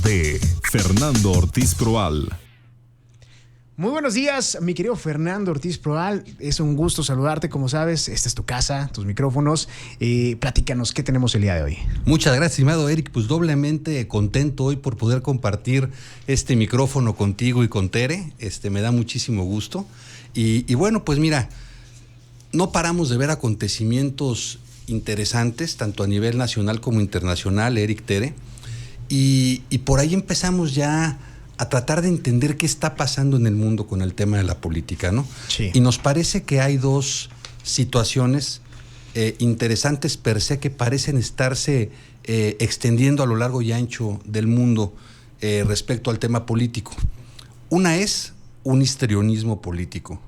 de Fernando Ortiz Proal. Muy buenos días, mi querido Fernando Ortiz Proal. Es un gusto saludarte. Como sabes, esta es tu casa, tus micrófonos. Platícanos, ¿qué tenemos el día de hoy? Muchas gracias, estimado Eric. Pues doblemente contento hoy por poder compartir este micrófono contigo y con Tere. Me da muchísimo gusto. Y bueno, pues mira, no paramos de ver acontecimientos interesantes, tanto a nivel nacional como internacional, Eric, Tere. Y por ahí empezamos ya a tratar de entender qué está pasando en el mundo con el tema de la política, ¿no? Sí. Y nos parece que hay dos situaciones interesantes per se que parecen estarse extendiendo a lo largo y ancho del mundo respecto al tema político. Una es un histrionismo político.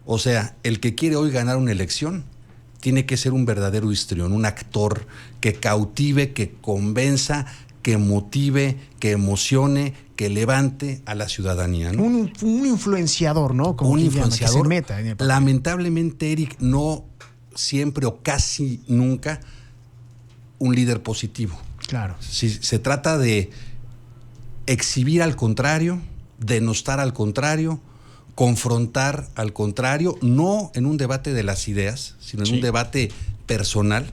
O sea, el que quiere hoy ganar una elección tiene que ser un verdadero histrión, un actor que cautive, que convenza, que motive, que emocione, que levante a la ciudadanía, ¿no? Un influenciador, ¿no? Como un llama, influenciador. que se meta en el papel. Lamentablemente, Eric, no siempre o casi nunca un líder positivo. Claro. Si se trata de exhibir al contrario, denostar al contrario, confrontar al contrario, no en un debate de las ideas, sino en un debate personal,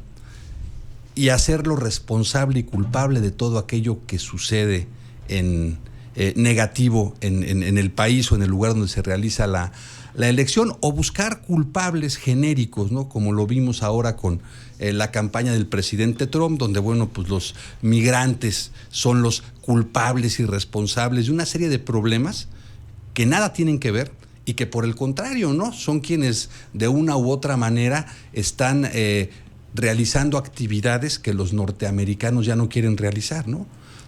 y hacerlo responsable y culpable de todo aquello que sucede en negativo en el país o en el lugar donde se realiza la elección, o buscar culpables genéricos, ¿no? Como lo vimos ahora con la campaña del presidente Trump, donde, bueno, pues los migrantes son los culpables y responsables de una serie de problemas que nada tienen que ver y que, por el contrario, ¿no? Son quienes de una u otra manera están realizando actividades que los norteamericanos ya no quieren realizar, ¿no?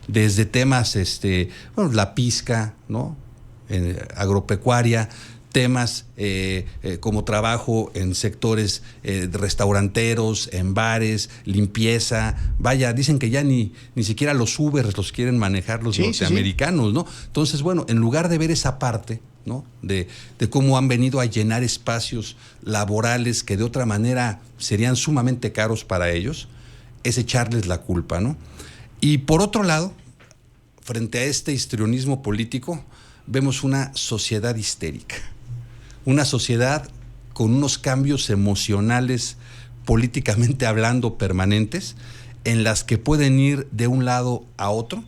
Desde temas, la pesca, ¿no? Agropecuaria, temas como trabajo en sectores restauranteros, en bares, limpieza. Vaya, dicen que ya ni siquiera los Ubers los quieren manejar los norteamericanos, ¿no? Entonces, bueno, en lugar de ver esa parte, ¿no? De cómo han venido a llenar espacios laborales que de otra manera serían sumamente caros para ellos, es echarles la culpa, ¿no? Y por otro lado, frente a este histrionismo político, vemos una sociedad histérica, una sociedad con unos cambios emocionales, políticamente hablando, permanentes, en las que pueden ir de un lado a otro,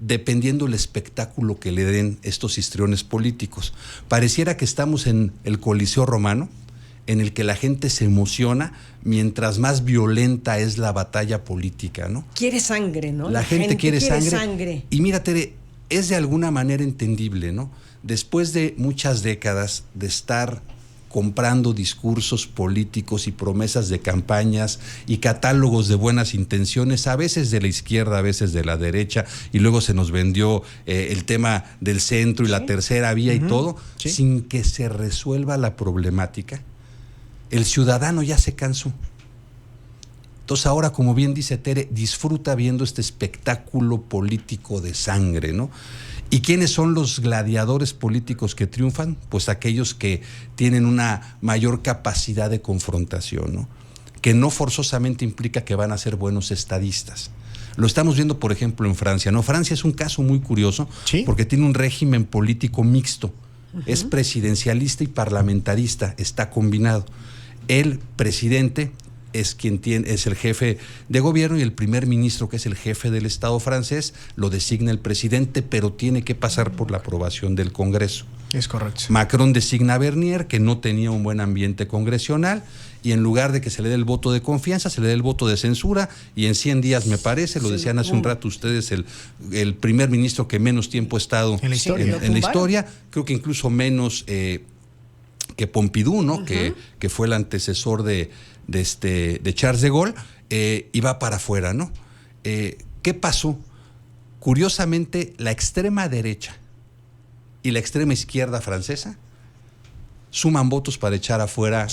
dependiendo el espectáculo que le den estos histriones políticos. Pareciera que estamos en el Coliseo Romano, en el que la gente se emociona mientras más violenta es la batalla política, ¿no? Quiere sangre, ¿no? La gente quiere sangre. Y mira, Tere, es de alguna manera entendible, ¿no? Después de muchas décadas de estar comprando discursos políticos y promesas de campañas y catálogos de buenas intenciones, a veces de la izquierda, a veces de la derecha, y luego se nos vendió el tema del centro y la tercera vía y todo, sin que se resuelva la problemática. El ciudadano ya se cansó. Entonces ahora, como bien dice Tere, disfruta viendo este espectáculo político de sangre, ¿no? ¿Y quiénes son los gladiadores políticos que triunfan? Pues aquellos que tienen una mayor capacidad de confrontación, ¿no? Que no forzosamente implica que van a ser buenos estadistas. Lo estamos viendo, por ejemplo, en Francia, ¿no? Francia es un caso muy curioso porque tiene un régimen político mixto. Es presidencialista y parlamentarista, está combinado. El presidente es es el jefe de gobierno, y el primer ministro, que es el jefe del Estado francés, lo designa el presidente, pero tiene que pasar por la aprobación del Congreso. Es correcto. Macron designa a Bernier, que no tenía un buen ambiente congresional, y en lugar de que se le dé el voto de confianza, se le dé el voto de censura, y en 100 días, me parece, lo decían hace un rato ustedes, el primer ministro que menos tiempo ha estado en la historia. En la historia, creo que incluso menos que Pompidou, ¿no? Que fue el antecesor de Charles de Gaulle, y va para afuera, ¿no? ¿Qué pasó? Curiosamente, la extrema derecha y la extrema izquierda francesa suman votos para echar afuera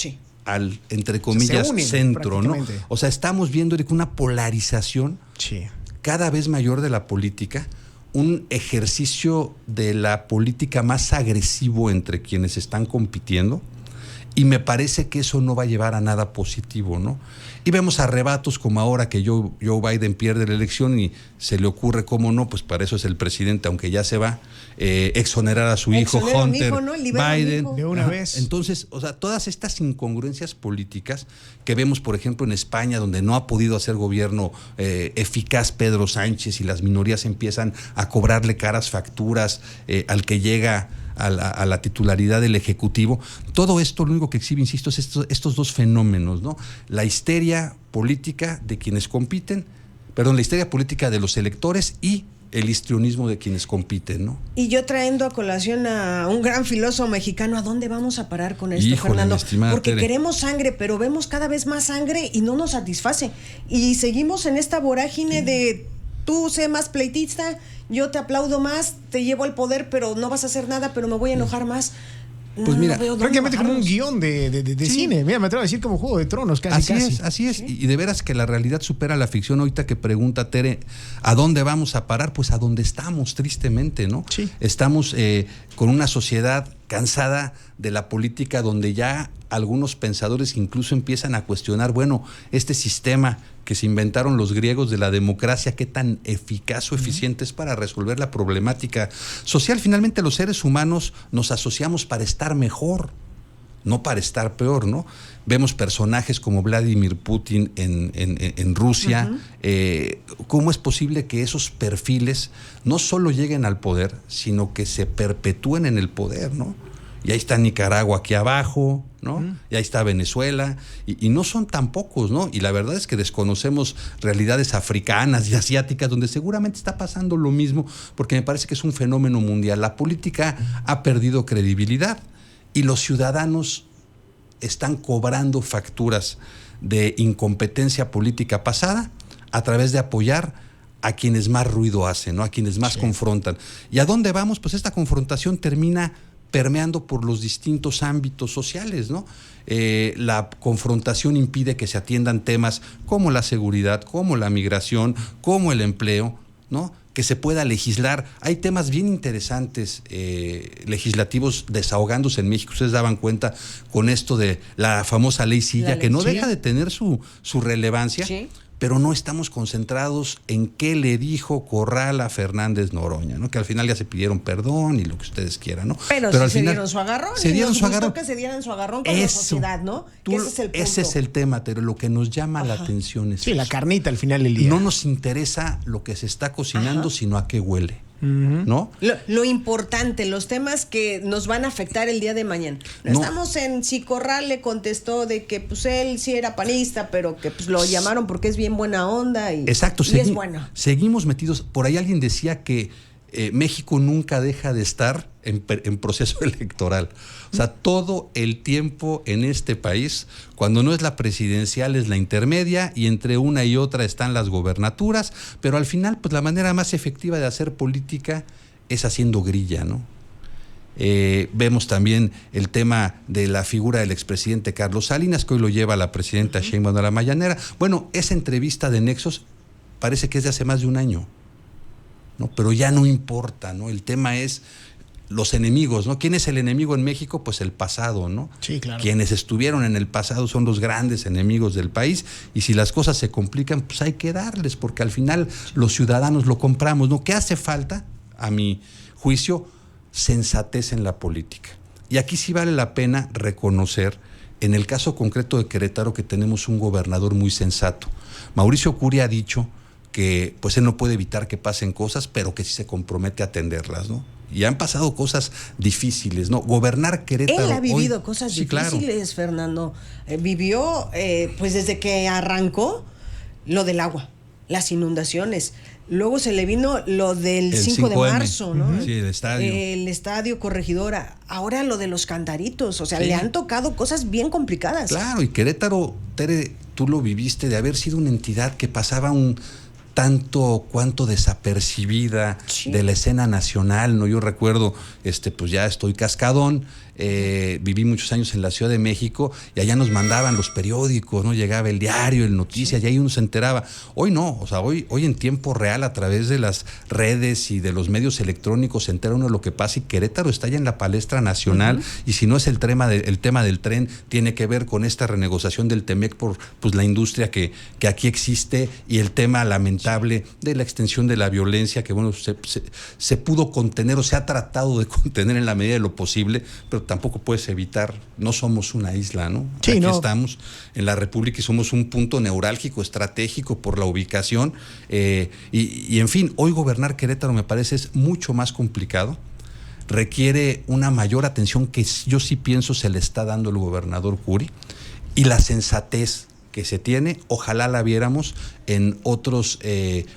al, entre comillas, centro, ¿no? O sea, estamos viendo una polarización cada vez mayor de la política, un ejercicio de la política más agresivo entre quienes están compitiendo, Y me parece que eso no va a llevar a nada positivo, ¿no? Y vemos arrebatos como ahora que Joe Biden pierde la elección y se le ocurre, cómo no, pues para eso es el presidente, aunque ya se va, exonerar a su hijo Hunter Biden. De una vez. Entonces, o sea, todas estas incongruencias políticas que vemos, por ejemplo, en España, donde no ha podido hacer gobierno eficaz Pedro Sánchez y las minorías empiezan a cobrarle caras facturas al que llega a la titularidad del Ejecutivo. Todo esto lo único que exhibe, insisto, es estos dos fenómenos, ¿no? La histeria política de quienes compiten, la histeria política de los electores y el histrionismo de quienes compiten, ¿no? Y yo trayendo a colación a un gran filósofo mexicano, ¿a dónde vamos a parar con esto, Híjole, Fernando? Porque Tere, queremos sangre, pero vemos cada vez más sangre y no nos satisface. Y seguimos en esta vorágine de tú sé más pleitista, yo te aplaudo más, te llevo al poder, pero no vas a hacer nada, pero me voy a enojar más. Pues mira, prácticamente como un guión de cine. Mira, me atrevo a decir como Juego de Tronos, casi. Así es. Sí. Y de veras que la realidad supera la ficción. Ahorita que pregunta Tere, ¿a dónde vamos a parar? Pues a donde estamos, tristemente, ¿no? Sí. Estamos con una sociedad cansada de la política, donde ya algunos pensadores incluso empiezan a cuestionar, bueno, este sistema que se inventaron los griegos de la democracia, qué tan eficaz o eficiente es para resolver la problemática social. Finalmente, los seres humanos nos asociamos para estar mejor, no para estar peor, ¿no? Vemos personajes como Vladimir Putin en Rusia. ¿Cómo es posible que esos perfiles no solo lleguen al poder, sino que se perpetúen en el poder, ¿no? Y ahí está Nicaragua aquí abajo, ¿no? Y ahí está Venezuela, y no son tan pocos, ¿no? Y la verdad es que desconocemos realidades africanas y asiáticas donde seguramente está pasando lo mismo, porque me parece que es un fenómeno mundial. La política ha perdido credibilidad y los ciudadanos están cobrando facturas de incompetencia política pasada a través de apoyar a quienes más ruido hacen, ¿no? A quienes más confrontan. ¿Y a dónde vamos? Pues esta confrontación termina permeando por los distintos ámbitos sociales, ¿no? La confrontación impide que se atiendan temas como la seguridad, como la migración, como el empleo, ¿no? Que se pueda legislar. Hay temas bien interesantes legislativos desahogándose en México. Ustedes daban cuenta con esto de la famosa ley Silla, que no deja de tener su relevancia. Sí. Pero no estamos concentrados en qué le dijo Corral a Fernández Noroña, ¿no? Que al final ya se pidieron perdón y lo que ustedes quieran, ¿no? Pero sí al se final dieron su agarrón. Se dieron su agarrón. Que se dieran su agarrón con la sociedad, ¿no? Que ese es el punto. Ese es el tema, pero lo que nos llama la atención es la carnita al final del día. No nos interesa lo que se está cocinando, sino a qué huele. ¿No? Lo importante, los temas que nos van a afectar el día de mañana. No estamos en si Corral le contestó de que pues él sí era panista, pero que pues lo llamaron porque es bien buena onda y, exacto, y es bueno. Seguimos metidos. Por ahí alguien decía que México nunca deja de estar en proceso electoral. O sea, todo el tiempo en este país, cuando no es la presidencial, es la intermedia, y entre una y otra están las gobernaturas, pero al final, pues la manera más efectiva de hacer política es haciendo grilla, ¿no? Vemos también el tema de la figura del expresidente Carlos Salinas, que hoy lo lleva la presidenta Sheinbaum a la mañanera. Bueno, esa entrevista de Nexos parece que es de hace más de un año, ¿no? Pero ya no importa, ¿no? El tema es los enemigos, ¿no? ¿Quién es el enemigo en México? Pues el pasado, ¿no? Sí, claro. Quienes estuvieron en el pasado son los grandes enemigos del país, y si las cosas se complican, pues hay que darles, porque al final los ciudadanos lo compramos, ¿no? ¿Qué hace falta? A mi juicio, sensatez en la política. Y aquí sí vale la pena reconocer, en el caso concreto de Querétaro, que tenemos un gobernador muy sensato. Mauricio Curi ha dicho que pues él no puede evitar que pasen cosas, pero que sí se compromete a atenderlas, ¿no? Y han pasado cosas difíciles, ¿no? Gobernar Querétaro. Él ha vivido hoy, cosas sí, difíciles, claro. Fernando. Vivió, pues desde que arrancó, lo del agua, las inundaciones. Luego se le vino lo del 5 de marzo, ¿no? Sí, el estadio. El estadio Corregidora. Ahora lo de los cantaritos. O sea, le han tocado cosas bien complicadas. Claro, y Querétaro, Tere, tú lo viviste, de haber sido una entidad que pasaba tanto cuanto desapercibida de la escena nacional, ¿no? Yo recuerdo, pues ya estoy cascadón, viví muchos años en la Ciudad de México y allá nos mandaban los periódicos, ¿no? Llegaba el diario, el Noticias, y ahí uno se enteraba. Hoy no, o sea, hoy en tiempo real, a través de las redes y de los medios electrónicos, se entera uno de lo que pasa, y Querétaro está ya en la palestra nacional, y si no es el tema del tren, tiene que ver con esta renegociación del TEMEC por pues la industria que aquí existe, y el tema lamentable de la extensión de la violencia, que bueno, se pudo contener, o se ha tratado de contener en la medida de lo posible, pero tampoco puedes evitar, no somos una isla, ¿no? Sí, aquí no. Estamos en la República y somos un punto neurálgico, estratégico por la ubicación, y en fin, hoy gobernar Querétaro me parece es mucho más complicado, requiere una mayor atención que yo sí pienso se le está dando el gobernador Curi, y la sensatez que se tiene, ojalá la viéramos en otros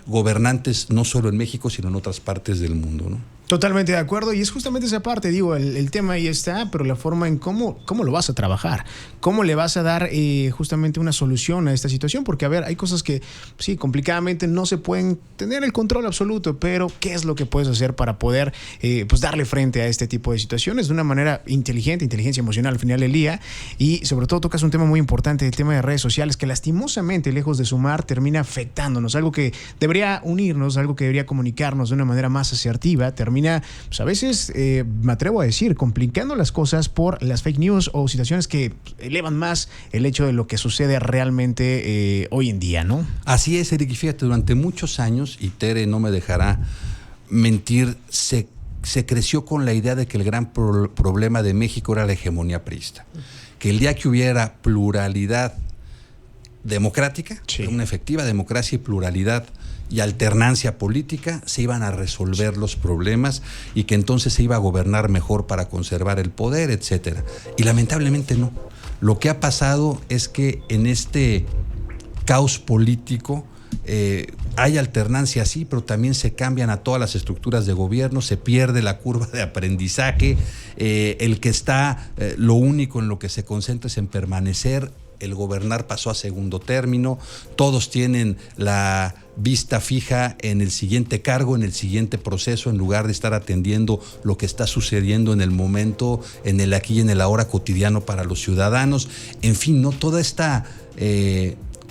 gobernantes, no solo en México, sino en otras partes del mundo, ¿no? Totalmente de acuerdo, y es justamente esa parte, digo, el tema ahí está, pero la forma en cómo lo vas a trabajar, cómo le vas a dar justamente una solución a esta situación, porque a ver, hay cosas que sí, complicadamente no se pueden tener el control absoluto, pero ¿qué es lo que puedes hacer para poder pues darle frente a este tipo de situaciones de una manera inteligente, inteligencia emocional al final del día? Y sobre todo tocas un tema muy importante, el tema de redes sociales, que lastimosamente, lejos de sumar, termina afectándonos, algo que debería unirnos, algo que debería comunicarnos de una manera más asertiva, termina, pues a veces, me atrevo a decir, complicando las cosas por las fake news o situaciones que elevan más el hecho de lo que sucede realmente hoy en día, ¿no? Así es, Eric, y fíjate, durante muchos años, y Tere no me dejará mentir, se creció con la idea de que el gran problema de México era la hegemonía priista, que el día que hubiera pluralidad democrática, sí, una efectiva democracia y pluralidad y alternancia política, se iban a resolver los problemas, y que entonces se iba a gobernar mejor para conservar el poder, etcétera. Y lamentablemente no. Lo que ha pasado es que en este caos político hay alternancia, sí, pero también se cambian a todas las estructuras de gobierno, se pierde la curva de aprendizaje, el que está, lo único en lo que se concentra es en permanecer. El gobernar pasó a segundo término, todos tienen la vista fija en el siguiente cargo, en el siguiente proceso, en lugar de estar atendiendo lo que está sucediendo en el momento, en el aquí y en el ahora cotidiano para los ciudadanos. En fin, no, toda esta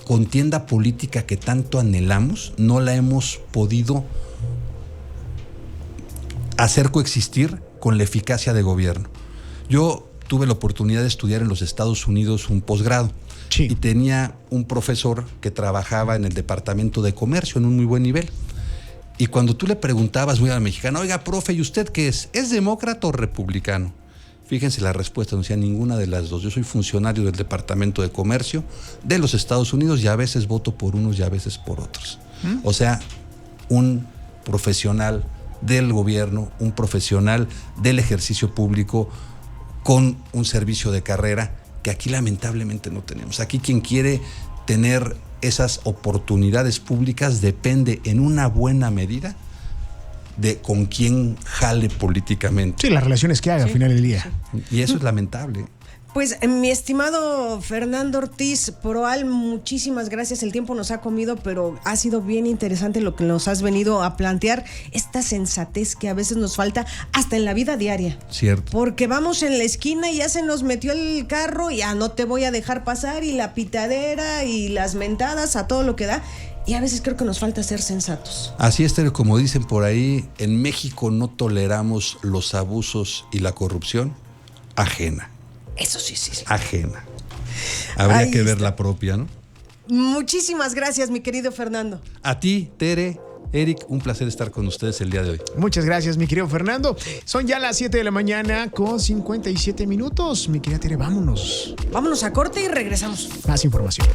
contienda política que tanto anhelamos, no la hemos podido hacer coexistir con la eficacia de gobierno. Yo tuve la oportunidad de estudiar en los Estados Unidos un posgrado, sí, y tenía un profesor que trabajaba en el departamento de comercio en un muy buen nivel. Y cuando tú le preguntabas muy a la mexicana, oiga, profe, ¿y usted qué es? ¿Es demócrata o republicano? Fíjense la respuesta, no decía ninguna de las dos. Yo soy funcionario del departamento de comercio de los Estados Unidos y a veces voto por unos y a veces por otros. O sea, un profesional del gobierno, un profesional del ejercicio público, con un servicio de carrera que aquí lamentablemente no tenemos. Aquí quien quiere tener esas oportunidades públicas depende en una buena medida de con quién jale políticamente. Sí, las relaciones que haga al final del día. Y eso es lamentable. Pues mi estimado Fernando Ortiz Proal, muchísimas gracias. El tiempo nos ha comido, pero ha sido bien interesante lo que nos has venido a plantear, esta sensatez que a veces nos falta hasta en la vida diaria. Cierto. Porque vamos en la esquina y ya se nos metió el carro y ya no te voy a dejar pasar, y la pitadera y las mentadas a todo lo que da. Y a veces creo que nos falta ser sensatos. Así es, como dicen por ahí, en México no toleramos los abusos y la corrupción ajena. Eso sí. Ajena. Habría Ahí que ver está. la propia, ¿no? Muchísimas gracias, mi querido Fernando. A ti, Tere, Eric, un placer estar con ustedes el día de hoy. Muchas gracias, mi querido Fernando. Son ya las 7 de la mañana con 57 minutos. Mi querida Tere, vámonos. Vámonos a corte y regresamos. Más información.